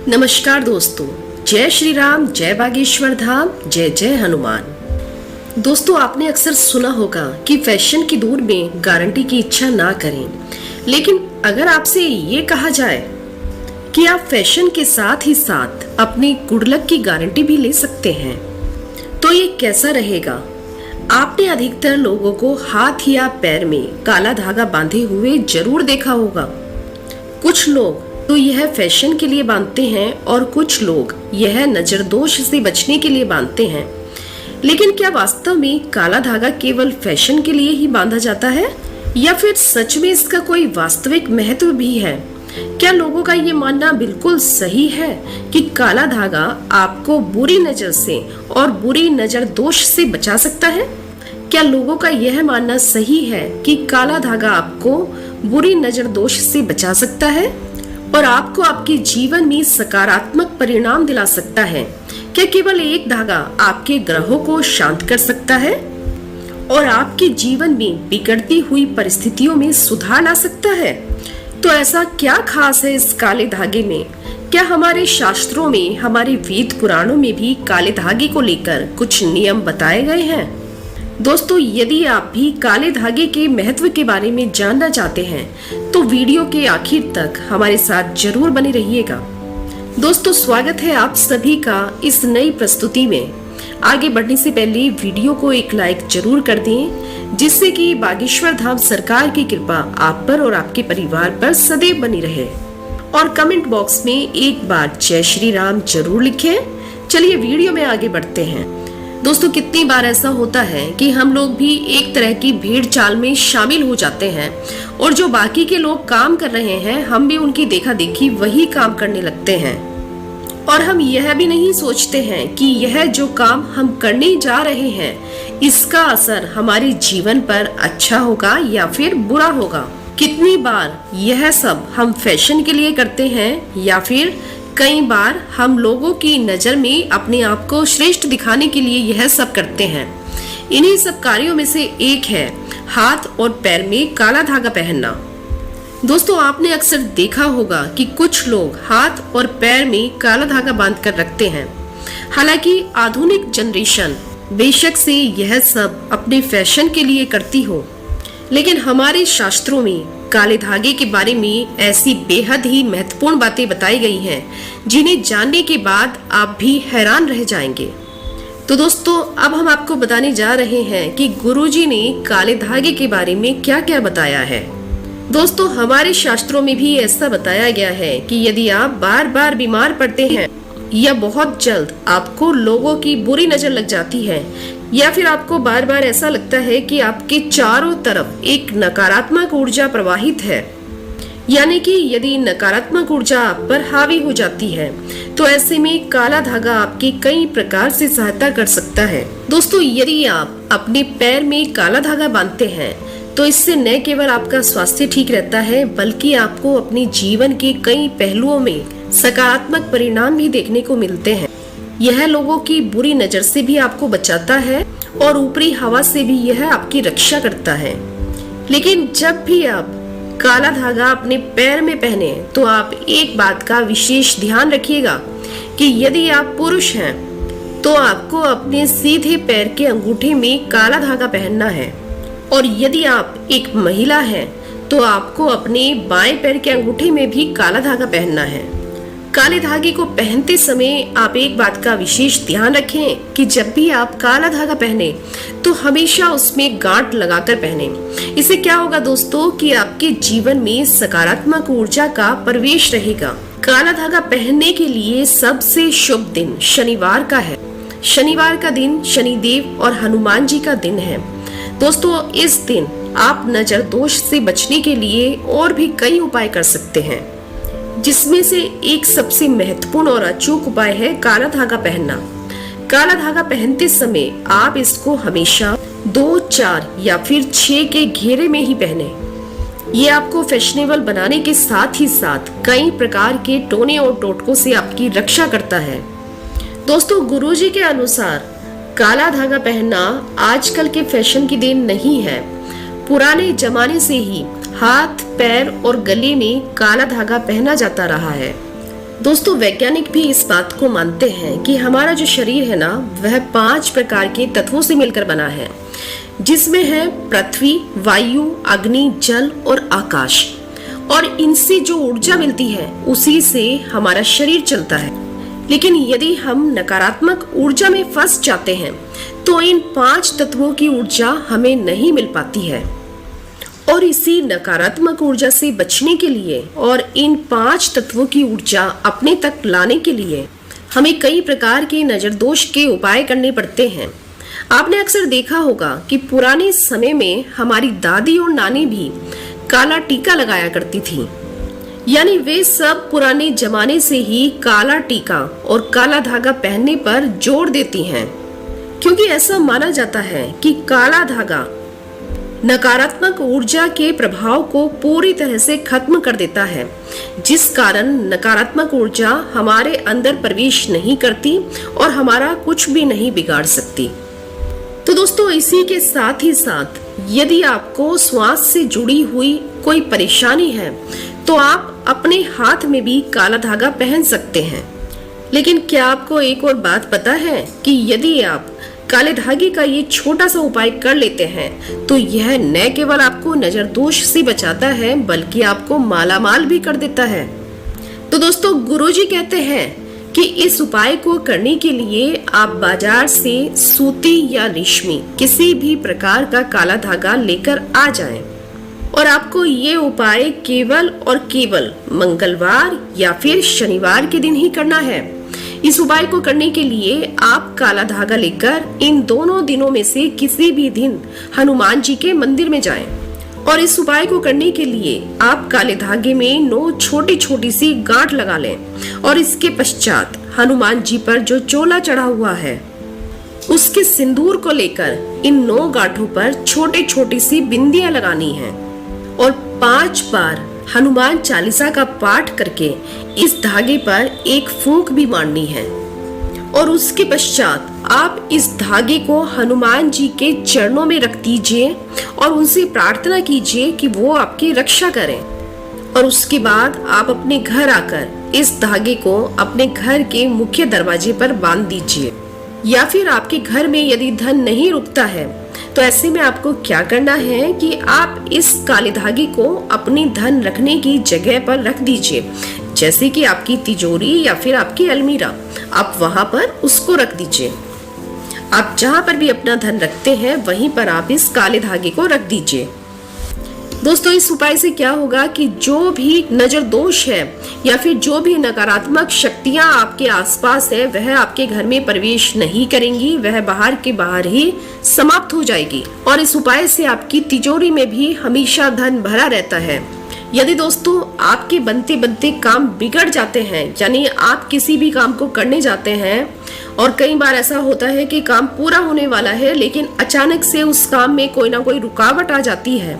नमस्कार दोस्तों, जय श्री राम, जय बागेश्वर धाम, जय जय हनुमान। दोस्तों, आपने अक्सर सुना होगा कि फैशन की दौड़ में गारंटी की इच्छा ना करें। लेकिन अगर आपसे ये कहा जाए कि आप फैशन के साथ ही साथ अपनी गुड लक की गारंटी भी ले सकते हैं, तो ये कैसा रहेगा? आपने अधिकतर लोगों को हाथ या पैर में काला धागा बांधे हुए जरूर देखा होगा। कुछ लोग तो यह फैशन के लिए बांधते हैं और कुछ लोग यह नजर दोष से बचने के लिए बांधते हैं। लेकिन क्या वास्तव में काला धागा केवल फैशन के लिए ही बांधा जाता है या फिर सच में इसका कोई वास्तविक महत्व भी है? क्या लोगों का ये मानना बिल्कुल सही है कि काला धागा आपको बुरी नजर से और बुरी नजर दोष से बचा सकता है? क्या लोगों का यह मानना सही है कि काला धागा आपको बुरी नजर दोष से बचा सकता है और आपको आपके जीवन में सकारात्मक परिणाम दिला सकता है? क्या केवल एक धागा आपके ग्रहों को शांत कर सकता है और आपके जीवन में बिगड़ती हुई परिस्थितियों में सुधार ला सकता है? तो ऐसा क्या खास है इस काले धागे में? क्या हमारे शास्त्रों में, हमारे वेद पुराणों में भी काले धागे को लेकर कुछ नियम बताए गए हैं? दोस्तों, यदि आप भी काले धागे के महत्व के बारे में जानना चाहते हैं तो वीडियो के आखिर तक हमारे साथ जरूर बने रहिएगा। दोस्तों, स्वागत है आप सभी का इस नई प्रस्तुति में। आगे बढ़ने से पहले वीडियो को एक लाइक जरूर कर दें, जिससे कि बागेश्वर धाम सरकार की कृपा आप पर और आपके परिवार पर सदैव बनी रहे। और कमेंट बॉक्स में एक बार जय श्री राम जरूर लिखें। चलिए वीडियो में आगे बढ़ते हैं। दोस्तों, कितनी बार ऐसा होता है कि हम लोग भी एक तरह की भीड़ चाल में शामिल हो जाते हैं और जो बाकी के लोग काम कर रहे हैं, हम भी उनकी देखा देखी वही काम करने लगते हैं और हम यह भी नहीं सोचते हैं कि यह जो काम हम करने जा रहे हैं, इसका असर हमारे जीवन पर अच्छा होगा या फिर बुरा होगा। कितनी बार यह सब हम फैशन के लिए करते हैं या फिर कई बार हम लोगों की नजर में अपने आप को श्रेष्ठ दिखाने के लिए यह सब करते हैं। इन्हीं सब कार्यों में से एक है हाथ और पैर में काला धागा पहनना। दोस्तों, आपने अक्सर देखा होगा कि कुछ लोग हाथ और पैर में काला धागा बांध कर रखते हैं। हालांकि आधुनिक जनरेशन बेशक से यह सब अपने फैशन के लिए करती हो, लेकिन हमारे शास्त्रों में काले धागे के बारे में ऐसी बेहद ही महत्वपूर्ण बातें बताई गई हैं, जिन्हें जानने के बाद आप भी हैरान रह जाएंगे। तो दोस्तों, अब हम आपको बताने जा रहे हैं कि गुरुजी ने काले धागे के बारे में क्या क्या बताया है। दोस्तों, हमारे शास्त्रों में भी ऐसा बताया गया है कि यदि आप बार बार बीमार पड़ते हैं या बहुत जल्द आपको लोगों की बुरी नजर लग जाती है या फिर आपको बार बार ऐसा लगता है कि आपके चारों तरफ एक नकारात्मक ऊर्जा प्रवाहित है, यानी कि यदि नकारात्मक ऊर्जा आप पर हावी हो जाती है, तो ऐसे में काला धागा आपकी कई प्रकार से सहायता कर सकता है। दोस्तों, यदि आप अपने पैर में काला धागा बांधते हैं तो इससे न केवल आपका स्वास्थ्य ठीक रहता है, बल्कि आपको अपने जीवन के कई पहलुओं में सकारात्मक परिणाम भी देखने को मिलते हैं। यह लोगों की बुरी नजर से भी आपको बचाता है और ऊपरी हवा से भी यह आपकी रक्षा करता है। लेकिन जब भी आप काला धागा अपने पैर में पहने तो आप एक बात का विशेष ध्यान रखिएगा कि यदि आप पुरुष हैं तो आपको अपने सीधे पैर के अंगूठे में काला धागा पहनना है और यदि आप एक महिला हैं तो आपको अपने बाएं पैर के अंगूठे में भी काला धागा पहनना है। काले धागे को पहनते समय आप एक बात का विशेष ध्यान रखें कि जब भी आप काला धागा पहने तो हमेशा उसमें गांठ लगाकर पहने। इससे क्या होगा दोस्तों कि आपके जीवन में सकारात्मक ऊर्जा का प्रवेश रहेगा। काला धागा पहनने के लिए सबसे शुभ दिन शनिवार का है। शनिवार का दिन शनिदेव और हनुमान जी का दिन है। दोस्तों, इस दिन आप नजर दोष से बचने के लिए और भी कई उपाय कर सकते हैं, जिसमें से एक सबसे महत्वपूर्ण और अचूक उपाय है काला धागा पहनना। काला धागा पहनते समय आप इसको हमेशा 2, 4 या फिर 6 के घेरे में ही पहने। ये आपको फैशनेबल बनाने के साथ ही साथ कई प्रकार के टोने और टोटकों से आपकी रक्षा करता है। दोस्तों, गुरुजी के अनुसार काला धागा पहनना आजकल के फैशन की देन नहीं है। पुराने जमाने से ही हाथ, पैर और गले में काला धागा पहना जाता रहा है। दोस्तों वैज्ञानिक भी इस बात को मानते हैं कि हमारा जो शरीर है ना, वह 5 प्रकार के तत्वों से मिलकर बना है, जिसमें है पृथ्वी, वायु, अग्नि, जल और आकाश। और इनसे जो ऊर्जा मिलती है उसी से हमारा शरीर चलता है। लेकिन यदि हम नकारात्मक ऊर्जा में फंस जाते हैं तो इन 5 तत्वों की ऊर्जा हमें नहीं मिल पाती है। और इसी नकारात्मक ऊर्जा से बचने के लिए और इन 5 तत्वों की ऊर्जा अपने तक लाने के लिए हमें कई प्रकार के नजर दोष के उपाय करने पड़ते हैं। आपने अक्सर देखा होगा कि पुराने समय में हमारी दादी और नानी भी काला टीका लगाया करती थी। यानी वे सब पुराने जमाने से ही काला टीका और काला धागा पहनने पर जोर देती हैं, क्योंकि ऐसा माना जाता है कि काला धागा नकारात्मक ऊर्जा के प्रभाव को पूरी तरह से खत्म कर देता है, जिस कारण नकारात्मक ऊर्जा हमारे अंदर प्रवेश नहीं करती और हमारा कुछ भी नहीं बिगाड़ सकती। तो दोस्तों इसी के साथ ही साथ यदि आपको श्वास से जुड़ी हुई कोई परेशानी है तो आप अपने हाथ में भी काला धागा पहन सकते हैं। लेकिन क्या आपको एक और बात पता है कि यदि आप काले धागे का ये छोटा सा उपाय कर लेते हैं तो यह न केवल आपको नजर दोष से बचाता है बल्कि आपको मालामाल भी कर देता है। तो दोस्तों गुरुजी कहते हैं कि इस उपाय को करने के लिए आप बाजार से सूती या रेशमी किसी भी प्रकार का काला धागा लेकर आ जाएं और आपको ये उपाय केवल और केवल मंगलवार या फिर शनिवार के दिन ही करना है। इस उपाय को करने के लिए आप काला धागा लेकर इन दोनों दिनों में से किसी भी दिन हनुमान जी के मंदिर में जाएं। और इस उपाय को करने के लिए आप काले धागे में 9 छोटी छोटी सी गांठ लगा लें और इसके पश्चात हनुमान जी पर जो चोला चढ़ा हुआ है उसके सिंदूर को लेकर इन 9 गांठों पर छोटी छोटी सी बिंदियां लगानी हैं और 5 बार हनुमान चालीसा का पाठ करके इस धागे पर एक फूंक भी मारनी है। और उसके पश्चात आप इस धागे को हनुमान जी के चरणों में रख दीजिए और उनसे प्रार्थना कीजिए कि वो आपकी रक्षा करें। और उसके बाद आप अपने घर आकर इस धागे को अपने घर के मुख्य दरवाजे पर बांध दीजिए। या फिर आपके घर में यदि धन नहीं रुकता है तो ऐसे में आपको क्या करना है कि आप इस काले धागे को अपनी धन रखने की जगह पर रख दीजिए, जैसे कि आपकी तिजोरी या फिर आपकी अलमीरा, आप वहां पर उसको रख दीजिए। आप जहां पर भी अपना धन रखते हैं वहीं पर आप इस काले धागे को रख दीजिए। दोस्तों इस उपाय से क्या होगा कि जो भी नजर दोष है या फिर जो भी नकारात्मक शक्तियां आपके आसपास है वह आपके घर में प्रवेश नहीं करेंगी, वह बाहर के बाहर ही समाप्त हो जाएगी। और इस उपाय से आपकी तिजोरी में भी हमेशा धन भरा रहता है। यदि दोस्तों आपके बनते बनते काम बिगड़ जाते हैं, यानी आप किसी भी काम को करने जाते हैं और कई बार ऐसा होता है कि काम पूरा होने वाला है लेकिन अचानक से उस काम में कोई ना कोई रुकावट आ जाती है,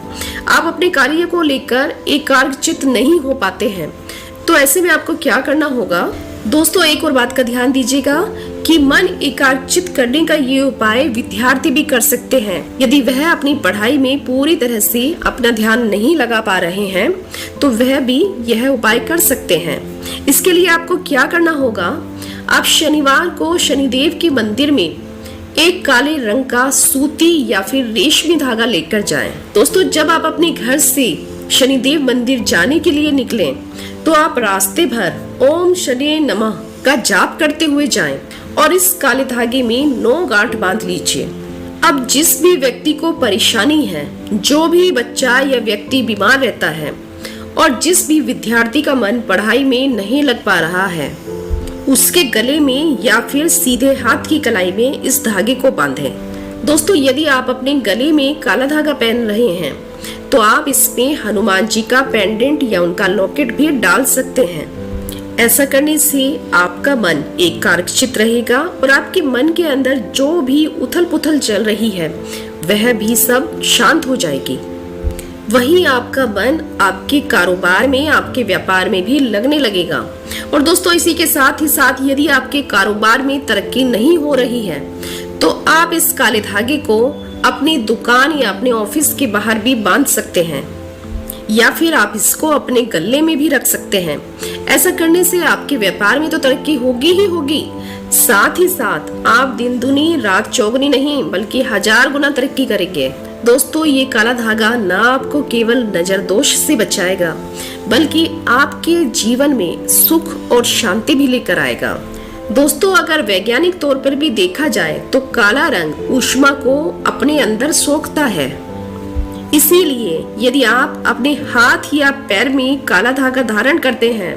आप अपने कार्य को लेकर एकाग्रचित्त नहीं हो पाते हैं, तो ऐसे में आपको क्या करना होगा। दोस्तों एक और बात का ध्यान दीजिएगा कि मन एकाग्रचित्त करने का ये उपाय विद्यार्थी भी कर सकते हैं। यदि वह अपनी पढ़ाई में पूरी तरह से अपना ध्यान नहीं लगा पा रहे हैं तो वह भी यह उपाय कर सकते हैं। इसके लिए आपको क्या करना होगा, आप शनिवार को शनिदेव के मंदिर में एक काले रंग का सूती या फिर रेशमी धागा लेकर जाएं। दोस्तों जब आप अपने घर से शनिदेव मंदिर जाने के लिए निकलें तो आप रास्ते भर ओम शनि नमः का जाप करते हुए जाएं और इस काले धागे में 9 गांठ बांध लीजिए। अब जिस भी व्यक्ति को परेशानी है, जो भी बच्चा या व्यक्ति बीमार रहता है और जिस भी विद्यार्थी का मन पढ़ाई में नहीं लग पा रहा है, उसके गले में या फिर सीधे हाथ की कलाई में इस धागे को बांधें। दोस्तों यदि आप अपने गले में काला धागा पहन रहे हैं तो आप इसमें हनुमान जी का पेंडेंट या उनका लॉकेट भी डाल सकते हैं। ऐसा करने से आपका मन एकाग्रचित्त रहेगा और आपके मन के अंदर जो भी उथल पुथल चल रही है वह भी सब शांत हो जाएगी। वहीं आपका मन आपके कारोबार में, आपके व्यापार में भी लगने लगेगा। और दोस्तों इसी के साथ ही साथ यदि आपके कारोबार में तरक्की नहीं हो रही है तो आप इस काले धागे को अपनी दुकान या अपने ऑफिस के बाहर भी बांध सकते हैं। या फिर आप इसको अपने गले में भी रख सकते हैं। ऐसा करने से आपके व्यापार में तो तरक्की होगी ही होगी, साथ ही साथ आप दिन दुनी रात चौगुनी नहीं बल्कि 1000 गुना तरक्की करेंगे। दोस्तों, ये काला धागा ना आपको केवल नजर दोष से बचाएगा बल्कि आपके जीवन में सुख और शांति भी लेकर आएगा। दोस्तों, अगर वैज्ञानिक तौर पर भी देखा जाए तो काला रंग ऊष्मा को अपने अंदर सोखता है। इसीलिए यदि आप अपने हाथ या पैर में काला धागा धारण करते हैं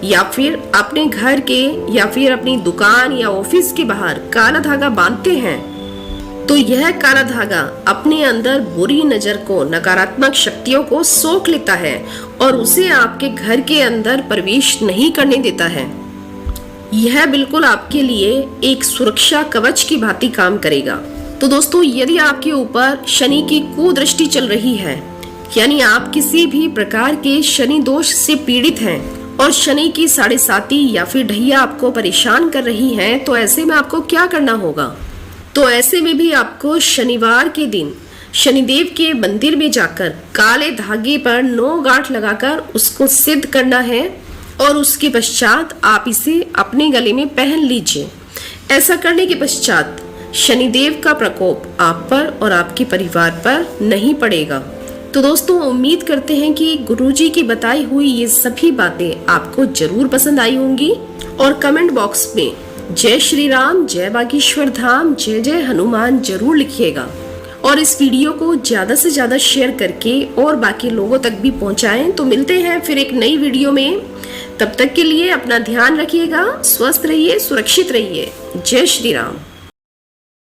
या फिर अपने घर के या फिर अपनी दुकान या ऑफिस के बाहर काला धागा बांधते हैं तो यह काला धागा अपने अंदर बुरी नजर को, नकारात्मक शक्तियों को सोख लेता है और उसे आपके घर के अंदर प्रवेश नहीं करने देता है। यह बिल्कुल आपके लिए एक सुरक्षा कवच की भांति काम करेगा। तो दोस्तों, यदि आपके ऊपर शनि की कुदृष्टि चल रही है, यानी आप किसी भी प्रकार के शनि दोष से पीड़ित हैं और शनि की 7.5 या फिर ढैया आपको परेशान कर रही है, तो ऐसे में आपको क्या करना होगा? तो ऐसे में भी आपको शनिवार के दिन शनिदेव के मंदिर में जाकर काले धागे पर 9 गांठ लगाकर उसको सिद्ध करना है और उसके पश्चात आप इसे अपने गले में पहन लीजिए। ऐसा करने के पश्चात शनिदेव का प्रकोप आप पर और आपके परिवार पर नहीं पड़ेगा। तो दोस्तों, उम्मीद करते हैं कि गुरुजी की बताई हुई ये सभी बातें आपको जरूर पसंद आई होंगी और कमेंट बॉक्स में जय श्री राम, जय बागेश्वर धाम, जय जय हनुमान जरूर लिखिएगा और इस वीडियो को ज्यादा से ज्यादा शेयर करके और बाकी लोगों तक भी पहुंचाएं। तो मिलते हैं फिर एक नई वीडियो में, तब तक के लिए अपना ध्यान रखिएगा, स्वस्थ रहिए, सुरक्षित रहिए। जय श्री राम।